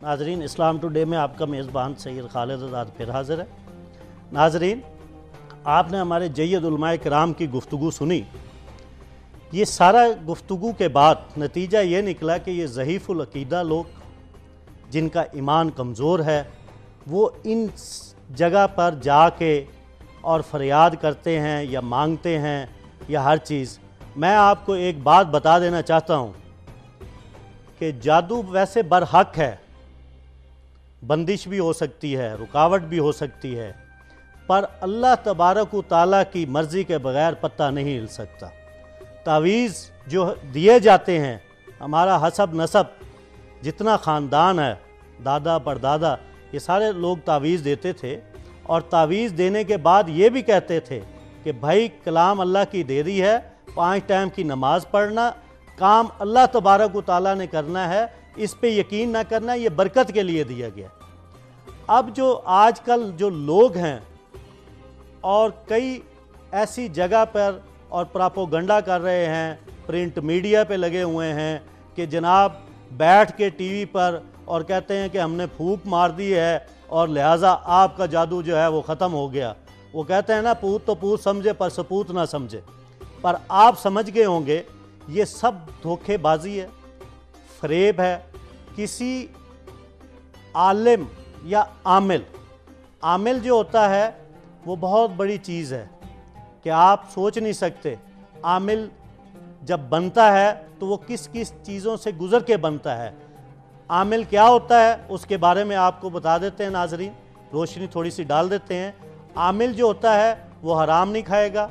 ناظرین، اسلام ٹوڈے میں آپ کا میزبان سید خالد آزاد پھر حاضر ہے۔ ناظرین، آپ نے ہمارے جید علماء کرام کی گفتگو سنی۔ یہ سارا گفتگو کے بعد نتیجہ یہ نکلا کہ یہ ضعیف العقیدہ لوگ جن کا ایمان کمزور ہے وہ ان جگہ پر جا کے اور فریاد کرتے ہیں یا مانگتے ہیں یا ہر چیز۔ میں آپ کو ایک بات بتا دینا چاہتا ہوں کہ جادو ویسے برحق ہے، بندش بھی ہو سکتی ہے، رکاوٹ بھی ہو سکتی ہے، پر اللہ تبارک و تعالیٰ کی مرضی کے بغیر پتہ نہیں ہل سکتا۔ تعویذ جو دیے جاتے ہیں، ہمارا حسب نسب جتنا خاندان ہے، دادا پردادا، یہ سارے لوگ تعویذ دیتے تھے، اور تعویذ دینے کے بعد یہ بھی کہتے تھے کہ بھائی کلام اللہ کی دے دی ہے، 5 ٹائم کی نماز پڑھنا، کام اللہ تبارک و تعالیٰ نے کرنا ہے، اس پہ یقین نہ کرنا، یہ برکت کے لیے دیا گیا۔ اب جو آج کل جو لوگ ہیں اور کئی ایسی جگہ پر اور پراپوگنڈا کر رہے ہیں، پرنٹ میڈیا پہ لگے ہوئے ہیں کہ جناب بیٹھ کے ٹی وی پر اور کہتے ہیں کہ ہم نے پھونک مار دی ہے اور لہٰذا آپ کا جادو جو ہے وہ ختم ہو گیا۔ وہ کہتے ہیں نا، پوت تو پوت سمجھے پر سپوت نہ سمجھے۔ پر آپ سمجھ گئے ہوں گے یہ سب دھوکے بازی ہے، فریب ہے۔ کسی عالم یا عامل جو ہوتا ہے وہ بہت بڑی چیز ہے کہ آپ سوچ نہیں سکتے۔ عامل جب بنتا ہے تو وہ کس کس چیزوں سے گزر کے بنتا ہے۔ عامل کیا ہوتا ہے اس کے بارے میں آپ کو بتا دیتے ہیں ناظرین، روشنی تھوڑی سی ڈال دیتے ہیں۔ عامل جو ہوتا ہے وہ حرام نہیں کھائے گا،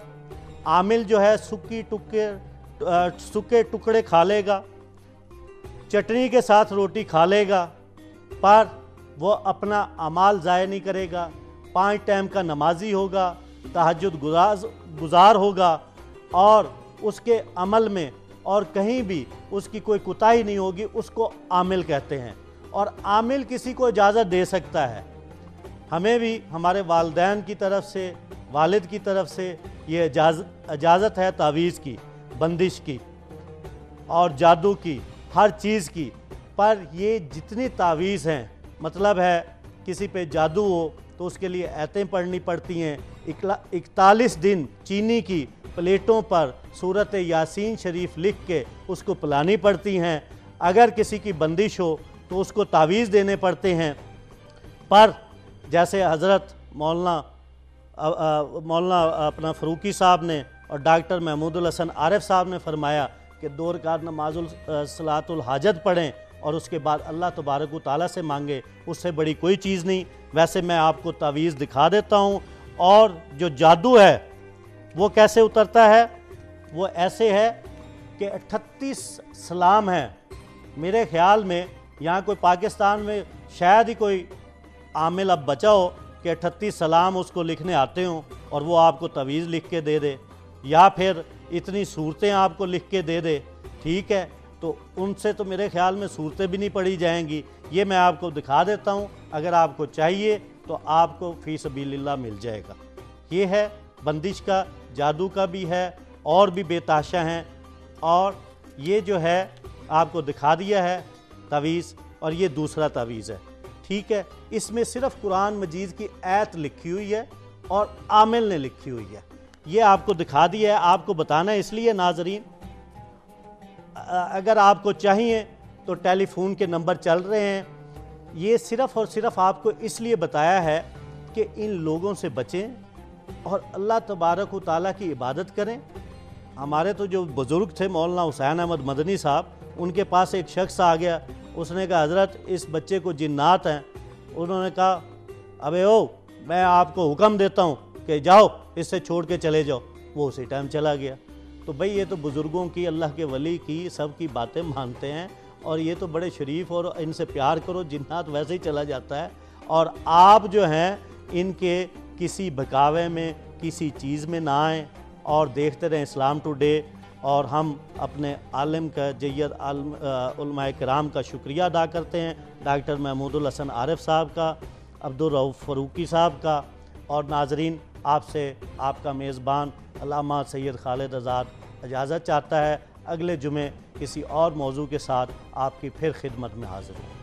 عامل جو ہے سکے ٹکڑے کھا لے گا، چٹنی کے ساتھ روٹی کھا لے گا، پر وہ اپنا اعمال ضائع نہیں کرے گا، 5 ٹائم کا نمازی ہوگا، تہجد گزار ہوگا، اور اس کے عمل میں اور کہیں بھی اس کی کوئی کوتاہی نہیں ہوگی، اس کو عامل کہتے ہیں۔ اور عامل کسی کو اجازت دے سکتا ہے۔ ہمیں بھی ہمارے والدین کی طرف سے، والد کی طرف سے یہ اجازت ہے تعویذ کی، بندش کی اور جادو کی، ہر چیز کی۔ پر یہ جتنی تعویذ ہیں، مطلب ہے کسی پہ جادو ہو تو اس کے لیے آیتیں پڑھنی پڑتی ہیں، 41 دن چینی کی پلیٹوں پر سورۃ یاسین شریف لکھ کے اس کو پلانی پڑتی ہیں۔ اگر کسی کی بندش ہو تو اس کو تعویذ دینے پڑتے ہیں۔ پر جیسے حضرت مولانا اپنا فروقی صاحب نے اور ڈاکٹر محمود الحسن عارف صاحب نے فرمایا کہ 2 رکعت نماز صلاۃ الحاجت پڑھیں اور اس کے بعد اللہ تبارک و تعالیٰ سے مانگے، اس سے بڑی کوئی چیز نہیں۔ ویسے میں آپ کو تعویذ دکھا دیتا ہوں، اور جو جادو ہے وہ کیسے اترتا ہے، وہ ایسے ہے کہ 38 سلام ہیں۔ میرے خیال میں یہاں کوئی پاکستان میں شاید ہی کوئی عامل اب بچا ہو کہ 38 سلام اس کو لکھنے آتے ہوں اور وہ آپ کو تعویذ لکھ کے دے دے، یا پھر اتنی صورتیں آپ کو لکھ کے دے دے۔ ٹھیک ہے، تو ان سے تو میرے خیال میں صورتیں بھی نہیں پڑھی جائیں گی۔ یہ میں آپ کو دکھا دیتا ہوں، اگر آپ کو چاہیے تو آپ کو فی سبیل اللہ مل جائے گا۔ یہ ہے بندش کا، جادو کا بھی ہے، اور بھی بے تحاشا ہیں۔ اور یہ جو ہے آپ کو دکھا دیا ہے تعویذ، اور یہ دوسرا تعویذ ہے۔ ٹھیک ہے، اس میں صرف قرآن مجید کی آیت لکھی ہوئی ہے اور عامل نے لکھی ہوئی ہے۔ یہ آپ کو دکھا دیا ہے، آپ کو بتانا ہے اس لیے ناظرین، اگر آپ کو چاہیے تو ٹیلی فون کے نمبر چل رہے ہیں۔ یہ صرف اور صرف آپ کو اس لیے بتایا ہے کہ ان لوگوں سے بچیں اور اللہ تبارک و تعالیٰ کی عبادت کریں۔ ہمارے تو جو بزرگ تھے مولانا حسین احمد مدنی صاحب، ان کے پاس ایک شخص آ گیا، اس نے کہا حضرت اس بچے کو جنات ہیں۔ انہوں نے کہا ابے میں آپ کو حکم دیتا ہوں کہ جاؤ اس سے چھوڑ کے چلے جاؤ۔ وہ اسی ٹائم چلا گیا۔ تو بھئی یہ تو بزرگوں کی، اللہ کے ولی کی، سب کی باتیں مانتے ہیں، اور یہ تو بڑے شریف، اور ان سے پیار کرو، جنات ویسے ہی چلا جاتا ہے۔ اور آپ جو ہیں ان کے کسی بہکاوے میں، کسی چیز میں نہ آئیں، اور دیکھتے رہیں اسلام ٹوڈے۔ اور ہم اپنے عالم کا، جید علماء کرام کا شکریہ ادا کرتے ہیں، ڈاکٹر محمود الحسن عارف صاحب کا، عبدالرؤف فروقی صاحب کا۔ اور ناظرین، آپ سے آپ کا میزبان علامہ سید خالد آزاد اجازت چاہتا ہے۔ اگلے جمعے کسی اور موضوع کے ساتھ آپ کی پھر خدمت میں حاضر ہوں۔